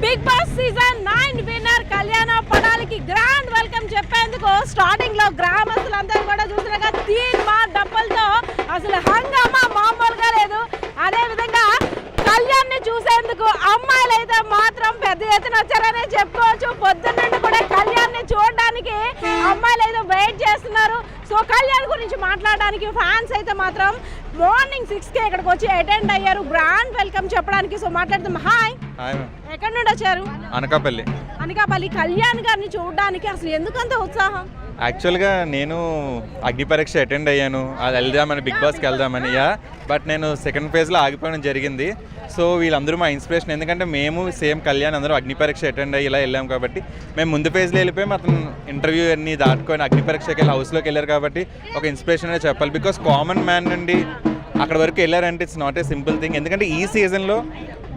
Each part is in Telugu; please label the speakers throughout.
Speaker 1: బిగ్ బాస్ సీజన్ 9 విన్నర్ కళ్యాణ పడాలికి గ్రాండ్ వెల్కమ్ చెప్పేందుకు స్టార్టింగ్ లో గ్రామస్తులందరూ కూడా చూసినాక తీర్మా డబ్బులతో అసలు హంగామా మామూలుగా లేదు. అదే విధంగా కళ్యాణ్ ని చూసేందుకు అమ్మాయిలు అయితే మాత్రం పెద్ద ఎత్తున వచ్చారనే చెప్పుకోవచ్చు. పొద్దున్న నుండి కూడా కళ్యాణ్ ని చూడడానికి అమ్మాయిలు అయితే వెయిట్ చేస్తున్నారు. సో కళ్యాణ్ గురించి మాట్లాడడానికి ఫ్యాన్స్ అయితే మాత్రం మార్నింగ్ 6కి ఇక్కడికి వచ్చి అటెండ్ అయ్యారు గ్రాండ్ వెల్కమ్ చెప్పడానికి. సో మాట్లాడుతాం. హాయ్, ఎక్కడి నుండి వచ్చారు? అనకాపల్లి. కళ్యాణ్ గారిని చూడడానికి అసలు ఎందుకంత ఉత్సాహం?
Speaker 2: యాక్చువల్గా నేను అగ్ని పరీక్ష అటెండ్ అయ్యాను, అది వెళ్దామని బిగ్ బాస్కి వెళ్దామని. బట్ నేను సెకండ్ ఫేజ్లో ఆగిపోవడం జరిగింది. సో వీళ్ళందరూ మా ఇన్స్పిరేషన్, ఎందుకంటే మేము సేమ్ కళ్యాణ్ అందరూ అగ్ని పరీక్ష అటెండ్ అయ్యి ఇలా వెళ్ళాం కాబట్టి మేము ముందు ఫేజ్లో వెళ్ళిపోయి అతను ఇంటర్వ్యూ అన్ని దాటుకొని అగ్ని పరీక్షకి వెళ్ళి హౌస్లోకి వెళ్ళారు కాబట్టి ఒక ఇన్స్పిరేషన్ అనే చెప్పాలి. బికాస్ కామన్ మ్యాన్ నుండి అక్కడ వరకు వెళ్ళారంటే it's not a simple thing. ఎందుకంటే ఈ సీజన్లో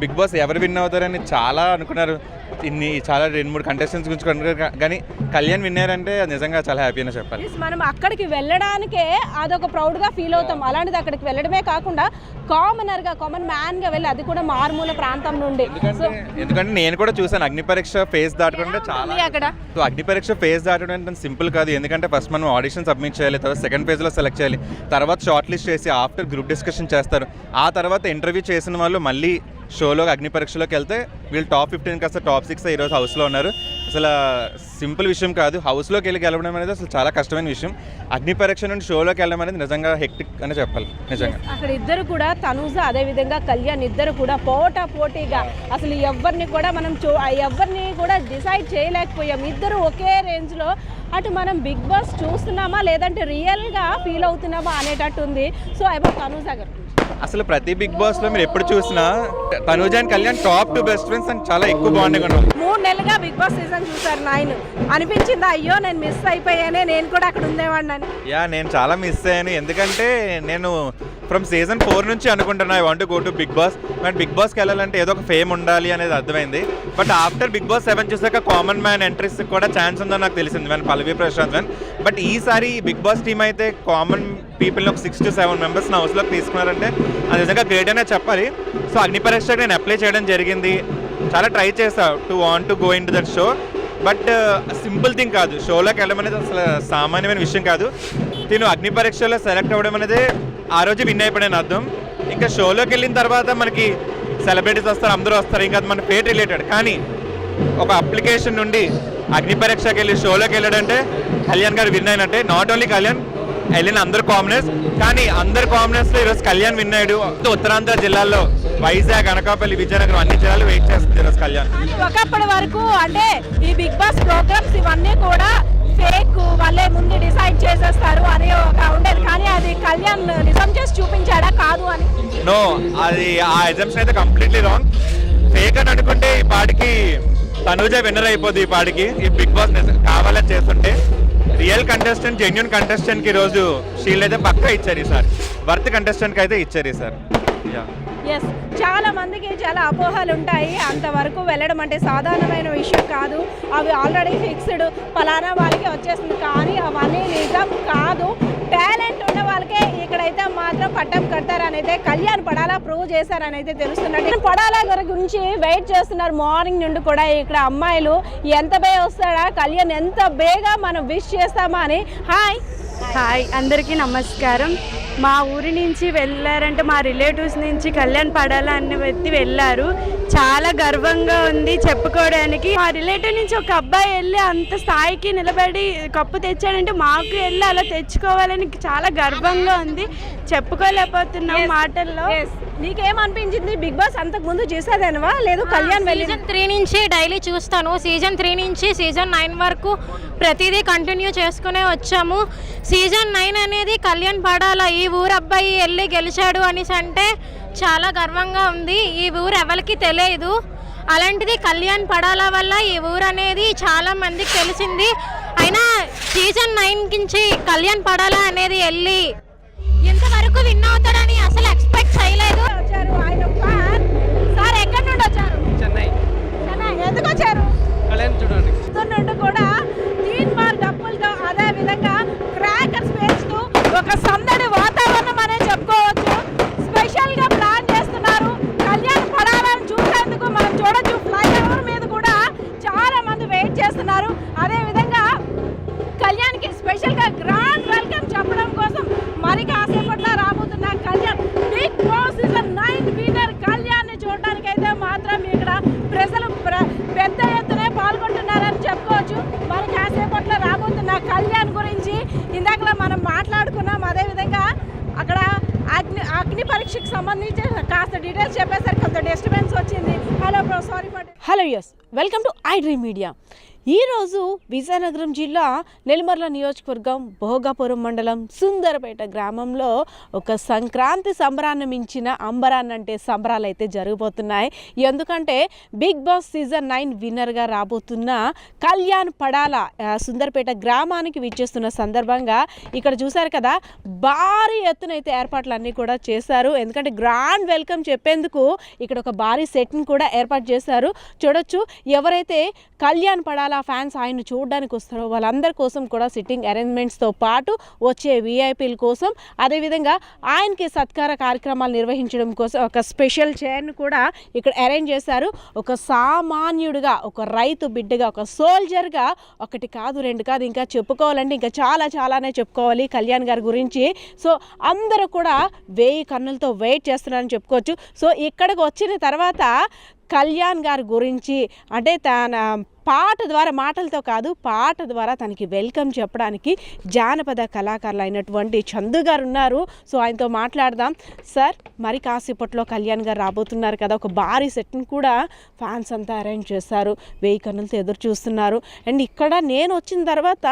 Speaker 2: బిగ్ బాస్ ఎవరు విన్ అవుతారని చాలా అనుకున్నారు, చాలా 2-3 కంటెస్టెంట్స్ గురించి అనుకున్నారు, కానీ కళ్యాణ్ విన్నారంటే నిజంగా చాలా హ్యాపీ అని చెప్పాలి.
Speaker 1: మనం అక్కడికి వెళ్ళడానికే అదొక ప్రౌడ్గా ఫీల్ అవుతాం. అలాంటిది అక్కడికి వెళ్ళడమే కాకుండా కామన్ మ్యాన్గా వెళ్ళి, అది కూడా మారుమూల ప్రాంతం నుండి.
Speaker 2: ఎందుకంటే నేను కూడా చూసాను అగ్ని పరీక్ష ఫేజ్ దాటకుండా చాలా అక్కడ. సో అగ్ని పరీక్ష ఫేజ్ దాటడం అంటే సింపుల్ కాదు, ఎందుకంటే ఫస్ట్ మనం ఆడిషన్ సబ్మిట్ చేయాలి, తర్వాత సెకండ్ ఫేజ్లో సెలెక్ట్ చేయాలి, తర్వాత షార్ట్ లిస్ట్ చేసి ఆఫ్టర్ గ్రూప్ డిస్కషన్ చేస్తారు, ఆ తర్వాత ఇంటర్వ్యూ చేసిన వాళ్ళు మళ్ళీ షోలో అగ్ని పరీక్షలోకి వెళ్తే వీళ్ళు టాప్ 15 కాస్త టాప్ 6 ఈరోజు హౌస్లో ఉన్నారు. అసలు సింపుల్ విషయం కాదు, హౌస్లోకి వెళ్ళి గెలవడం అనేది అసలు చాలా కష్టమైన విషయం. అగ్ని పరీక్ష నుండి షోలోకి వెళ్ళడం అనేది నిజంగా హెక్టిక్ అని చెప్పాలి. నిజంగా
Speaker 1: అక్కడ ఇద్దరు కూడా తనూజ అదేవిధంగా కళ్యాణ్ ఇద్దరు కూడా పోటీగా అసలు ఎవరిని కూడా మనం ఎవరిని కూడా డిసైడ్ చేయలేకపోయాం. ఇద్దరు ఒకే రేంజ్లో అటు మనం బిగ్ బాస్ చూస్తున్నామా లేదంటే రియల్గా ఫీల్ అవుతున్నామా అనేటట్టు ఉంది. సో అబౌట్ తనూజ గారు,
Speaker 2: అసలు ప్రతి బిగ్ బాస్ లో మీరు ఎప్పుడు చూసినా Tanuja and Kalyan top 2 best friends అని చాలా ఎక్కువ బాండింగ్ ఉన్నారు.
Speaker 1: 3 నెలలుగా బిగ్ బాస్ సీజన్ చూసారు 9. అనిపించిందా అయ్యో నేను మిస్ అయిపోయానే, నేను కూడా అక్కడ ఉండేవాడిని?
Speaker 2: నేను చాలా మిస్ అయ్యాను, ఎందుకంటే నేను ఫ్రమ్ సీజన్ 4 నుంచి అనుకుంటున్నా I want go to Bigg Boss. But Bigg బాస్కి వెళ్ళాలంటే ఏదో ఒక ఫేమ్ ఉండాలి అనేది అర్థమైంది. బట్ ఆఫ్టర్ బిగ్ బాస్ 7 చూసాక కామన్ మ్యాన్ ఎంట్రీస్ కూడా ఛాన్స్ ఉందని నాకు తెలిసింది, మన పల్లవి ప్రశాంత్. బట్ ఈసారి బిగ్ బాస్ టీమ్ అయితే కామన్ పీపుల్ని ఒక 6 to 7 మెంబర్స్ నా హౌస్లోకి తీసుకున్నారంటే అది నిజంగా గ్రేట్ అనే చెప్పాలి. సో అగ్ని పరీక్షకి నేను అప్లై చేయడం జరిగింది, చాలా ట్రై చేస్తా to go in to that show. But simple thing కాదు, షోలోకి వెళ్ళడం అనేది అసలు సామాన్యమైన విషయం కాదు. నేను అగ్ని పరీక్షలో సెలెక్ట్ అవ్వడం అనేది ఆ రోజు విన్ అయిపోయాను అర్థం. ఇంకా షోలోకి వెళ్ళిన తర్వాత మనకి సెలబ్రిటీస్ వస్తారు, అందరూ వస్తారు, ఇంకా అది మన ఫేట్ రిలేటెడ్. కానీ ఒక అప్లికేషన్ నుండి అగ్ని పరీక్షకి వెళ్ళి షోలోకి వెళ్ళాడంటే కళ్యాణ్ గారు విన్ అయినట్టే. నాట్ ఓన్లీ కళ్యాణ్, వెళ్ళిన అందరు కామనర్స్, కానీ అందరు కామనర్స్లో ఈరోజు కళ్యాణ్ విన్ అయ్యాడు. ఉత్తరాంధ్ర జిల్లాల్లో వైజాగ్, అనకాపల్లి, విజయనగరం అన్ని జిల్లాలు వెయిట్ చేస్తుంది ఈరోజు కళ్యాణ్.
Speaker 1: ఒకప్పటి వరకు అంటే ఈ బిగ్ బాస్ ప్రోగ్రామ్స్ ఇవన్నీ కూడా ఫేక్, వాళ్ళే ముందు డిసైడ్ చేసేస్తారు అని ఒక ఉండేది, కానీ అది కళ్యాణ్ నిజం చేసి చూపించాడా కాదు అని?
Speaker 2: నో, అది ఆ ఎగ్జామ్షన్ అయితే కంప్లీట్లీ రాంగ్. ఫేక్ అని అనుకుంటే ఈ పాటికి తనూజ విన్నర్ అయిపోద్ది. ఈ పాటికి ఈ బిగ్ బాస్ కావాలని చేస్తుంటే రియల్ కంటెస్టెంట్, జెన్యున్ కంటెస్టెంట్కి ఈరోజు షీల్డ్ అయితే పక్కా ఇచ్చారు ఈసారి, వర్త్ కంటెస్టెంట్కి అయితే ఇచ్చారు ఈసారి.
Speaker 1: ఎస్, చాలా మందికి చాలా అపోహలు ఉంటాయి, అంతవరకు వెళ్ళడం అంటే సాధారణమైన విషయం కాదు, అవి ఆల్రెడీ ఫిక్స్డ్ పలానా వాళ్ళకి వచ్చేస్తుంది, కానీ అవన్నీ నిజం కాదు. టాలెంట్ ఉన్న వాళ్ళకే ఇక్కడైతే మాత్రం పట్టం కడతారని అయితే కళ్యాణ్ పడాలా ప్రూవ్ చేశారని అయితే తెలుస్తున్నట్టు. పడాలా గారి గురించి వెయిట్ చేస్తున్నారు మార్నింగ్ నుండి కూడా ఇక్కడ అమ్మాయిలు. ఎంత బేగా వస్తాడా కళ్యాణ్, ఎంత బేగా మనం విష్ చేస్తామా అని.
Speaker 3: హాయ్ అందరికీ నమస్కారం. మా ఊరి నుంచి వెళ్ళారంటే మా రిలేటివ్స్ నుంచి కళ్యాణ్ పడాలా అన్న వ్యక్తి వెళ్ళారు. చాలా గర్వంగా ఉంది చెప్పుకోవడానికి. మా రిలేటివ్ నుంచి ఒక అబ్బాయి వెళ్ళి అంత స్థాయికి నిలబడి కప్పు తెచ్చాడంటే మాకు వెళ్ళి అలా తెచ్చుకోవాలని చాలా గర్వంగా ఉంది, చెప్పుకోలేకపోతున్నాం మాటల్లో.
Speaker 1: నీకేమనిపించింది? బిగ్ బాస్ అంతకు ముందు చూసేదానివా లేదు కళ్యాణ్?
Speaker 4: సీజన్ 3 నుంచి డైలీ చూస్తాను. సీజన్ 3 నుంచి సీజన్ 9 వరకు ప్రతిదీ కంటిన్యూ చేసుకునే వచ్చాము. సీజన్ 9 అనేది కళ్యాణ్ పడాలా ఈ ఊరు అబ్బాయి వెళ్ళి గెలిచాడు అనేసి అంటే చాలా గర్వంగా ఉంది. ఈ ఊరు ఎవరికి తెలియదు, అలాంటిది కళ్యాణ్ పడాలా వల్ల ఈ ఊరు అనేది చాలా మందికి తెలిసింది. అయినా సీజన్ 9 నుంచి కళ్యాణ్ పడాలా అనేది వెళ్ళి ఇంతవరకు విన్ అవుతాడని అసలు ఎక్స్పెక్ట్ చేయలేదు.
Speaker 1: సార్ ఎక్కడి నుండి వచ్చారు?
Speaker 5: చెన్నై.
Speaker 1: ఎందుకు వచ్చారు?
Speaker 5: కళ్యాణ్ చూడండి
Speaker 1: నుండి కూడా తీన్మార్ డప్పులతో అదే విధంగా క్రాకర్స్ పేస్తూ ఒక సందడి వాతావరణం అనే చెప్పుకోవచ్చు. స్పెషల్ గా ప్లాన్ చేస్తున్నారు కళ్యాణ్ పడాలని చూసేందుకు. మనం చూడొచ్చు ఫ్లైఓవర్ మీద hello yes, welcome to I Dream Media. ఈరోజు విజయనగరం జిల్లా నెల్లిమర్ల నియోజకవర్గం భోగాపురం మండలం సుందరపేట గ్రామంలో ఒక సంక్రాంతి సంబరాన్ని మించిన అంబరాన్నంటే సంబరాలు అయితే జరగబోతున్నాయి. ఎందుకంటే బిగ్ బాస్ సీజన్ 9 విన్నర్గా రాబోతున్న కళ్యాణ్ పడాల సుందరపేట గ్రామానికి విచ్చేస్తున్న సందర్భంగా ఇక్కడ చూశారు కదా, భారీ ఎత్తున అయితే ఏర్పాట్లన్నీ కూడా చేశారు. ఎందుకంటే గ్రాండ్ వెల్కమ్ చెప్పేందుకు ఇక్కడ ఒక భారీ సెట్ని కూడా ఏర్పాటు చేశారు. చూడొచ్చు, ఎవరైతే కళ్యాణ్ పడాల ఫ్యాన్స్ ఆయన చూడడానికి వస్తారో వాళ్ళందరి కోసం కూడా సిట్టింగ్ అరేంజ్మెంట్స్తో పాటు వచ్చే విఐపీల కోసం, అదేవిధంగా ఆయనకి సత్కార కార్యక్రమాలు నిర్వహించడం కోసం ఒక స్పెషల్ చైర్ను కూడా ఇక్కడ అరేంజ్ చేశారు. ఒక సామాన్యుడిగా, ఒక రైతు బిడ్డగా, ఒక సోల్జర్గా ఒకటి కాదు రెండు కాదు ఇంకా చెప్పుకోవాలంటే ఇంకా చాలానే చెప్పుకోవాలి కళ్యాణ్ గారి గురించి. సో అందరూ కూడా 1000 కన్నులతో వెయిట్ చేస్తున్నారని చెప్పుకోవచ్చు. సో ఇక్కడికి వచ్చిన తర్వాత కళ్యాణ్ గారి గురించి అంటే తన పాట ద్వారా, మాటలతో కాదు పాట ద్వారా తనకి వెల్కమ్ చెప్పడానికి జానపద కళాకారులు అయినటువంటి చందు గారు ఉన్నారు. సో ఆయనతో మాట్లాడదాం. సార్, మరి కాసేపట్లో కళ్యాణ్ గారు రాబోతున్నారు కదా, ఒక భారీ సెట్ని కూడా ఫ్యాన్స్ అంతా అరేంజ్ చేశారు. 1000 కన్నులతో ఎదురు చూస్తున్నారు. అండ్ ఇక్కడ నేను వచ్చిన తర్వాత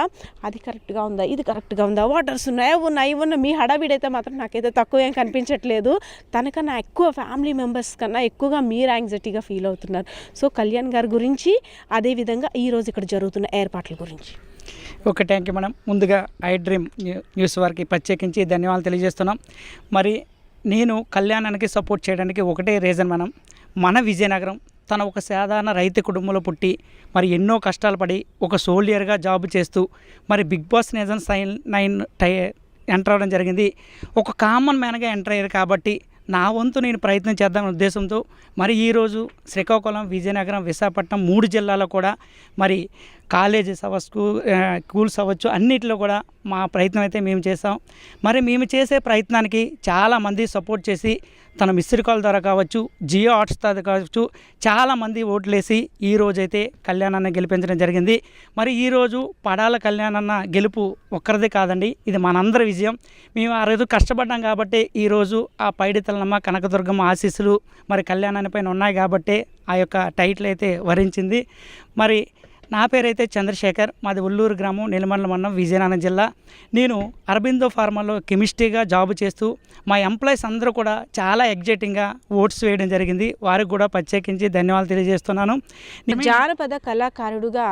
Speaker 1: అది కరెక్ట్గా ఉందా, ఇది కరెక్ట్గా ఉందా, వాటర్స్ ఉన్నాయా, ఇవి ఉన్న మీ హడావిడైతే మాత్రం నాకైతే తక్కువ ఏం కనిపించట్లేదు. తనకన్నా ఎక్కువ ఫ్యామిలీ మెంబర్స్ కన్నా ఎక్కువగా మీరు యాంగ్జైటీగా ఫీల్ అవుతున్నారు. సో కళ్యాణ్ గారి గురించి, అదేవిధంగా ఈరోజు ఇక్కడ జరుగుతున్న ఏర్పాట్ల గురించి.
Speaker 5: Okay, thank you madam. ముందుగా ఐ డ్రీమ్ న్యూస్ వారికి ప్రత్యేకించి ధన్యవాదాలు తెలియజేస్తున్నాం. మరి నేను కళ్యాణానికి సపోర్ట్ చేయడానికి ఒకటే రీజన్ మేడం, మన విజయనగరం తన ఒక సాధారణ రైతు కుటుంబంలో పుట్టి మరి ఎన్నో కష్టాలు పడి ఒక సోల్జర్గా జాబ్ చేస్తూ మరి బిగ్ బాస్ సీజన్ 9 ఎంటర్ అవ్వడం జరిగింది. ఒక కామన్ మ్యాన్గా ఎంటర్ అయ్యారు కాబట్టి నా వంతు నేను ప్రయత్నం చేద్దామనే ఉద్దేశంతో మరి ఈరోజు శ్రీకాకుళం, విజయనగరం, విశాఖపట్నం 3 జిల్లాల్లో కూడా మరి కాలేజెస్ అవ్వచ్చు, స్కూల్స్ అవ్వచ్చు, అన్నిటిలో కూడా మా ప్రయత్నం అయితే మేము చేసాం. మరి మేము చేసే ప్రయత్నానికి చాలామంది సపోర్ట్ చేసి తన మిస్డ్ కాల్ ద్వారా కావచ్చు, జియో హాట్స్టార్ కావచ్చు, చాలామంది ఓట్లేసి ఈరోజైతే కళ్యాణాన్ని గెలిపించడం జరిగింది. మరి ఈరోజు పడాల కళ్యాణన్న గెలుపు ఒక్కరిదే కాదండి, ఇది మనందరి విజయం. మేము ఆ రోజు కష్టపడ్డాం కాబట్టి ఈరోజు ఆ పైడితల్లమ్మ, కనకదుర్గమ్మ ఆశీస్సులు మరి కళ్యాణాన్ని పైన ఉన్నాయి కాబట్టి ఆ యొక్క టైటిల్ అయితే వరించింది. మరి నా పేరైతే చంద్రశేఖర్, మాది ఉల్లూరు గ్రామం, నెల్లిమర్ల మండలం, విజయనగరం జిల్లా. నేను అరబిందో ఫార్మాలో కెమిస్ట్రీగా జాబ్ చేస్తూ మా ఎంప్లాయీస్ అందరూ కూడా చాలా ఎగ్జైటింగ్గా ఓట్స్ వేయడం జరిగింది. వారికి కూడా ప్రత్యేకించి ధన్యవాదాలు తెలియజేస్తున్నాను.
Speaker 1: జానపద కళాకారుడుగా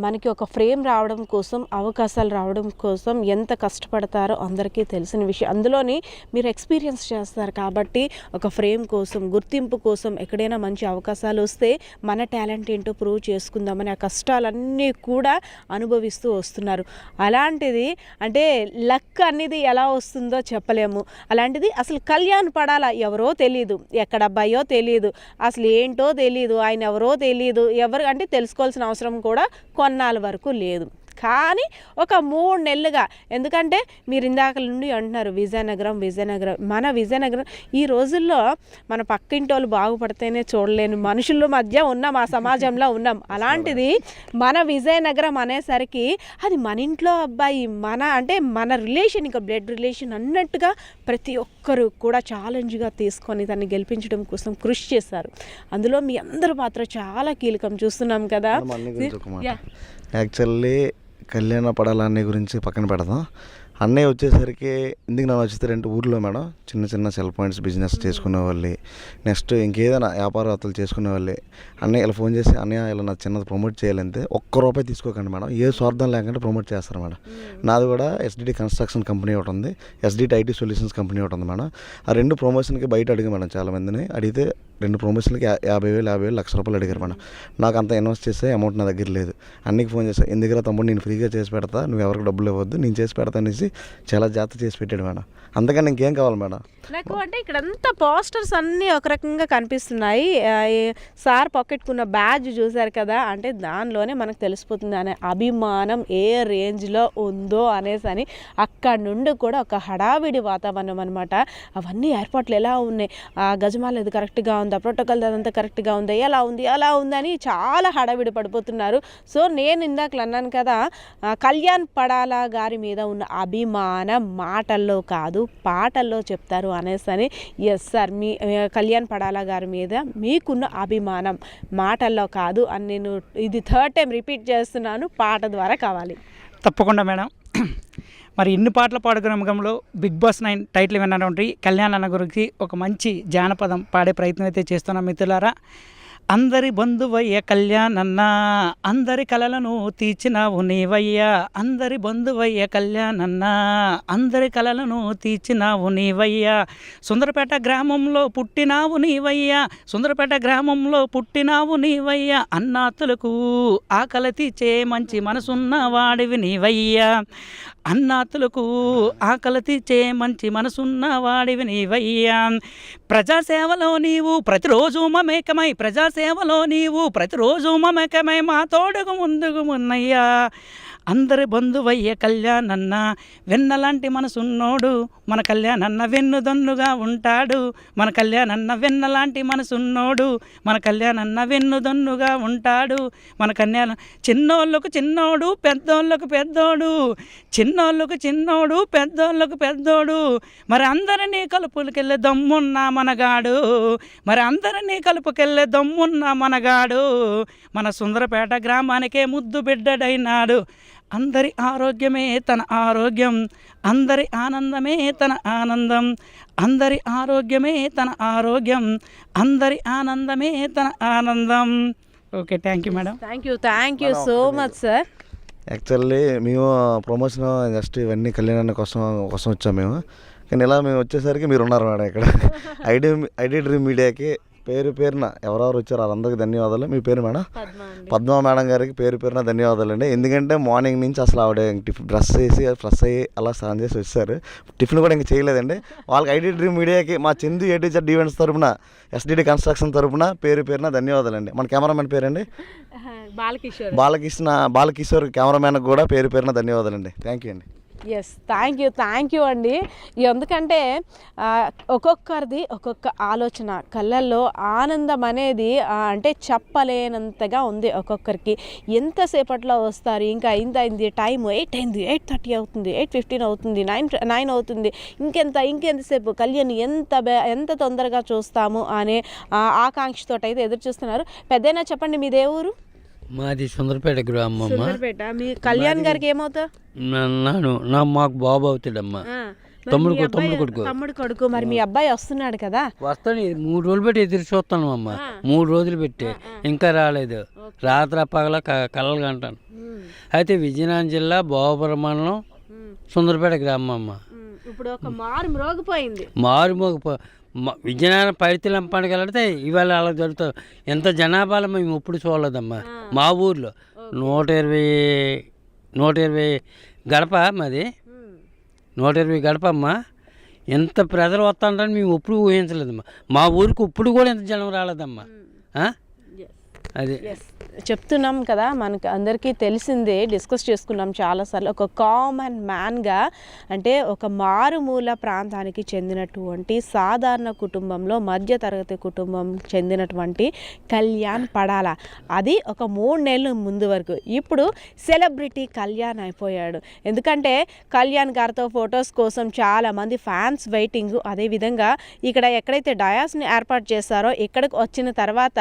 Speaker 1: మనకి ఒక ఫ్రేమ్ రావడం కోసం, అవకాశాలు రావడం కోసం ఎంత కష్టపడతారో అందరికీ తెలిసిన విషయం. అందులోని మీరు ఎక్స్పీరియన్స్ చేస్తారు కాబట్టి ఒక ఫ్రేమ్ కోసం, గుర్తింపు కోసం, ఎక్కడైనా మంచి అవకాశాలు వస్తే మన టాలెంట్ ఏంటో ప్రూవ్ చేసుకుందామని ఆ కష్టాలన్నీ కూడా అనుభవిస్తూ వస్తున్నారు. అలాంటిది అంటే లక్ అనేది ఎలా వస్తుందో చెప్పలేము. అలాంటిది అసలు కళ్యాణ్ పడాల ఎవరో తెలియదు, ఎక్కడ అబ్బాయో తెలియదు, అసలు ఏంటో తెలియదు, ఆయన ఎవరో తెలియదు, ఎవరు అంటే తెలుసుకోవాల్సిన అవసరం కూడా కొన్నాళ్ళ వరకు లేదు. కానీ ఒక 3 నెలలుగా, ఎందుకంటే మీరు ఇందాక నుండి అంటున్నారు విజయనగరం, మన విజయనగరం ఈ రోజుల్లో మన పక్కింటి వాళ్ళు బాగుపడితేనే చూడలేని మనుషుల మధ్య ఉన్నాం, ఆ సమాజంలో ఉన్నాం. అలాంటిది మన విజయనగరం అనేసరికి అది మన ఇంట్లో అబ్బాయి, మన రిలేషన్, ఇంకా బ్లడ్ రిలేషన్ అన్నట్టుగా ప్రతి ఒక్కరు కూడా ఛాలెంజ్గా తీసుకొని దాన్ని గెలిపించడం కోసం కృషి చేశారు. అందులో మీ అందరి పాత్ర చాలా కీలకం చూస్తున్నాం కదా.
Speaker 6: యాక్చువల్లీ కళ్యాణ పడాల అన్నయ్య గురించి పక్కన పెడదాం. అన్నయ్య వచ్చేసరికి ఎందుకు నన్ను వచ్చేసారంటే ఊర్లో మేడం చిన్న సెల్ పాయింట్స్ బిజినెస్ చేసుకునే వాళ్ళు, నెక్స్ట్ ఇంకేదైనా వ్యాపారాలు చేసుకునే వాళ్ళు అన్నయ్య ఇలా ఫోన్ చేసి అన్నయ్య ఇలా నా చిన్నది ప్రమోట్ చేయాలంటే ₹1 తీసుకోకండి మేడం, ఏ స్వార్థం లేకుండా ప్రమోట్ చేస్తారు మేడం. నాది కూడా ఎస్డిటి కన్స్ట్రక్షన్ కంపెనీ ఒకటి ఉంది, ఎస్డిటి ఐటీ సొల్యూషన్స్ కంపెనీ ఒకటి ఉంది మేడం. ఆ 2 ప్రమోషన్కి బయట అడిగా మేడం, చాలామందిని అడిగితే 2 ప్రమోషన్లకి 50,000 లక్ష రూపాయలు అడిగారు మేడం. నాకు అంత ఇన్వెస్ట్ చేసే అమౌంట్ నా దగ్గర లేదు. అన్నికి ఫోన్ చేశాను, ఎందుకురా తమ్ముడు నేను ఫ్రీగా చేసి పెడతా, నువ్వు ఎవరికి డబ్బులు ఇవ్వద్దు, నేను చేసి పెడతా అనేసి చాలా జాగ్రత్త చేసి పెట్టాడు మేడం. అందుకని ఇంకేం కావాలి మేడం
Speaker 1: నాకు అంటే ఇక్కడంతా పోస్టర్స్ అన్నీ ఒక రకంగా కనిపిస్తున్నాయి. సార్ పాకెట్కున్న బ్యాడ్జ్ చూశారు కదా, అంటే దానిలోనే మనకు తెలిసిపోతుంది అనే అభిమానం ఏ రేంజ్లో ఉందో అనేసి అని. అక్కడి నుండి కూడా ఒక హడావిడి వాతావరణం అనమాట. అవన్నీ ఏర్పాట్లు ఎలా ఉన్నాయి, గజమాల ఇది కరెక్ట్గా ఉందా, ప్రోటోకాల్ అదంతా కరెక్ట్గా ఉందా, ఎలా ఉంది అని చాలా హడావిడి పడిపోతున్నారు. సో నేను ఇందాక అన్నాను కదా, కళ్యాణ్ పడాల గారి మీద ఉన్న అభిమానం మాటల్లో కాదు పాటల్లో చెప్తారు అనేసని. ఎస్ సార్, మీ కళ్యాణ్ పడాలా గారి మీద మీకున్న అభిమానం మాటల్లో కాదు అని నేను ఇది 3rd టైం రిపీట్ చేస్తున్నాను, పాట ద్వారా కావాలి.
Speaker 5: తప్పకుండా మేడం. మరి ఇన్ని పాటల పాడుకునే బిగ్ బాస్ 9 టైటిల్ విన్నటువంటి కళ్యాణ్ అన్న గురించి ఒక మంచి జానపదం పాడే ప్రయత్నం అయితే చేస్తున్నాం మిత్రులారా. అందరి బంధువయ్య కళ్యాణన్న, అందరి కలలను తీర్చినావు నీవయ్యా. అందరి బంధువయ్య కళ్యాణన్న, అందరి కలలను తీర్చినావు నీవయ్యా. సుందరపేట గ్రామంలో పుట్టినావు నీవయ్యా, సుందరపేట గ్రామంలో పుట్టినావు నీవయ్యా. అన్నాతులకు ఆకలి తీర్చే మంచి మనసున్న వాడివి నీవయ్యా. అన్నాతులకు ఆకలి తీర్చే మంచి మనసున్న వాడివి నీవయ్యా. ప్రజాసేవలో నీవు ప్రతిరోజు మమేకమై, ప్రజాసేవలో నీవు ప్రతిరోజు మమేకమై మా తోడుగు ముందుకు ఉన్నయ్యా. అందరి బంధువయ్య కళ్యాణన్న, వెన్నలాంటి మనసున్నోడు మన కళ్యాణన్న వెన్నుదన్నుగా ఉంటాడు. మన కళ్యాణన్న వెన్నలాంటి మనసున్నోడు మన కళ్యాణన్న వెన్నుదన్నుగా ఉంటాడు. మన కళ్యాణ చిన్నోళ్ళకు చిన్నోడు పెద్దోళ్ళకు పెద్దోడు, చిన్నోళ్ళకు చిన్నోడు పెద్దోళ్ళకు పెద్దోడు. మరి అందరినీ కలుపుకెళ్ళే దమ్మున్న మనగాడు, మరి అందరినీ కలుపుకెళ్ళే దమ్మున్న మనగాడు. మన సుందరపేట గ్రామానికే ముద్దు బిడ్డడైనాడు. అందరి ఆరోగ్యమే తన ఆరోగ్యం, అందరి ఆనందమే తన ఆనందం. అందరి ఆరోగ్యమే తన ఆరోగ్యం, అందరి ఆనందమే తన ఆనందం. Okay, thank you madam.
Speaker 1: Thank you so much sir.
Speaker 6: Actually మేము ప్రమోషన్ జస్ట్ ఇవన్నీ కళ్యాణాన్ని కోసం వచ్చాము మేము. కానీ ఇలా మేము వచ్చేసరికి మీరు ఉన్నారు మేడం ఇక్కడ. ఐడి డ్రీమ్ మీడియాకి పేరున ఎవరెవరు వచ్చారు వాళ్ళందరికీ ధన్యవాదాలు. మీ పేరు మేడం? పద్మ మేడం గారికి పేరున ధన్యవాదాలు అండి. ఎందుకంటే మార్నింగ్ నుంచి అసలు ఆవిడ ఫ్రెష్ అయ్యి అలా స్నానం చేసి వచ్చారు. టిఫిన్ కూడా ఇంకా చేయలేదండి. వాళ్ళకి ఐడి డ్రీమ్ మీడియాకి మా చందు A-to-Z ఈవెంట్స్ తరపున, SDD కన్స్ట్రక్షన్ తరపున పేరున ధన్యవాదాలు అండి. మన కెమెరామెన్ పేరండి బాలకిషోర్ కెమెరామెన్కి కూడా పేరున ధన్యవాదాలు అండి. థ్యాంక్ యూ అండి.
Speaker 1: ఎస్, థ్యాంక్ యూ అండి. ఎందుకంటే ఒక్కొక్కరిది ఒక్కొక్క ఆలోచన, కళ్ళల్లో ఆనందం అనేది అంటే చెప్పలేనంతగా ఉంది ఒక్కొక్కరికి. ఎంతసేపట్లో వస్తారు, ఇంకా అయింది టైం 8 అయింది, 8:30 అవుతుంది, 8:15 అవుతుంది, 9 అవుతుంది, ఇంకెంతసేపు కళ్యాణ్ ఎంత తొందరగా చూస్తాము అనే ఆకాంక్షతో అయితే ఎదురు చూస్తున్నారు. పెద్దయినా చెప్పండి, మీదే ఊరు?
Speaker 7: మాది సుందరపేట గ్రామం.
Speaker 1: సుందరపేట. మీ కళ్యాణ్ గారికి ఏమవుతా?
Speaker 7: మాకు బాబు అవుతాడమ్మా, తమ్ముడు
Speaker 1: కొడుకు. మరి మీ అబ్బాయి వస్తున్నాడు కదా?
Speaker 7: వస్తాడు. 3 రోజులు పెట్టి ఎదురు చూస్తాను అమ్మ, 3 రోజులు పెట్టి ఇంకా రాలేదు. రాత్రి పగల కలలు కంటాను. అయితే విజయనగరం జిల్లా భోగపురం మండలం సుందరపేట గ్రామం అమ్మ.
Speaker 1: ఇప్పుడు ఒక మారుమోగిపోయింది.
Speaker 7: విజయనగరం పైడితల్లి పండుగ వెళ్తే ఇవాళ అలా జరుగుతుంది. ఎంత జనాభాలో మేము ఎప్పుడు చూడలేదమ్మా. మా ఊర్లో 120 గడప, మాది 120 గడప అమ్మా. ఎంత ప్రజలు వస్తాంటారని మేము ఎప్పుడు ఊహించలేదమ్మా. మా ఊరికి ఇప్పుడు కూడా ఎంత జనం రాలేదమ్మా. అది
Speaker 1: చెప్తున్నాం కదా, మనకు అందరికీ తెలిసిందే, డిస్కస్ చేసుకున్నాం చాలాసార్లు. ఒక కామన్ మ్యాన్గా, అంటే ఒక మారుమూల ప్రాంతానికి చెందినటువంటి సాధారణ కుటుంబంలో మధ్యతరగతి కుటుంబం చెందినటువంటి కళ్యాణ్ పడాలా, అది ఒక 3 నెలల ముందు వరకు. ఇప్పుడు సెలబ్రిటీ కళ్యాణ్ అయిపోయాడు. ఎందుకంటే కళ్యాణ్ గారితో ఫొటోస్ కోసం చాలామంది ఫ్యాన్స్ వెయిటింగ్. అదేవిధంగా ఇక్కడ ఎక్కడైతే డయాస్ని ఏర్పాటు చేశారో ఇక్కడికి వచ్చిన తర్వాత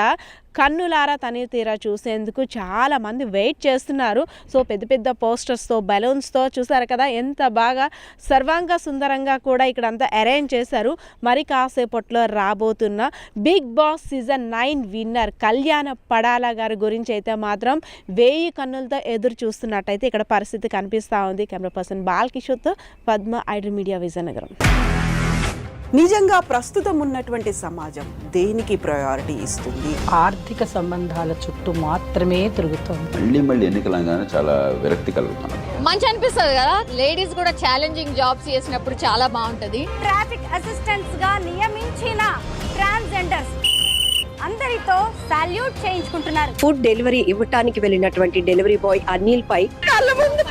Speaker 1: కన్నులారా తని తీరా చూసేందుకు చాలామంది వెయిట్ చేస్తున్నారు. సో పెద్ద పోస్టర్స్తో, బెలూన్స్తో చూసారు కదా, ఎంత బాగా సర్వాంగ సుందరంగా కూడా ఇక్కడంతా అరేంజ్ చేశారు. మరి కాసేపట్లో రాబోతున్న Bigg Boss season 9 winner Kalyan Padala గారి గురించి అయితే మాత్రం 1000 కన్నులతో ఎదురు చూస్తున్నట్టయితే ఇక్కడ పరిస్థితి కనిపిస్తూ ఉంది. కెమెరా పర్సన్ బాలకిషోర్తో పద్మ, ఐడ్రీ మీడియా, విజయనగరం.
Speaker 8: నిజంగా ప్రస్తుతం ఉన్నటువంటి సమాజం దేనికి ప్రయారిటీ ఇస్తుంది?
Speaker 9: ఆర్థిక సంబంధాల చుట్టూ మాత్రమే తిరుగుతుంది.
Speaker 10: మళ్ళీ ఎన్నికలంగానే చాలా విరక్తి కలుగుతున్నాం.
Speaker 11: మంచి అనిపిస్తుంది కదా, లేడీస్ కూడా ఛాలెంజింగ్ జాబ్స్ చేసినప్పుడు చాలా బాగుంటది.
Speaker 12: ట్రాఫిక్ అసిస్టెంట్స్ గా నియమించిన ట్రాన్స్జెండర్స్ అందరితో సాల్యూట్ చేయించుకుంటున్నారు.
Speaker 13: ఫుడ్ డెలివరీ ఇవ్వటానికి వెళ్ళినటువంటి డెలివరీ బాయ్ అనిల్ పై
Speaker 8: కళ్ళ ముందు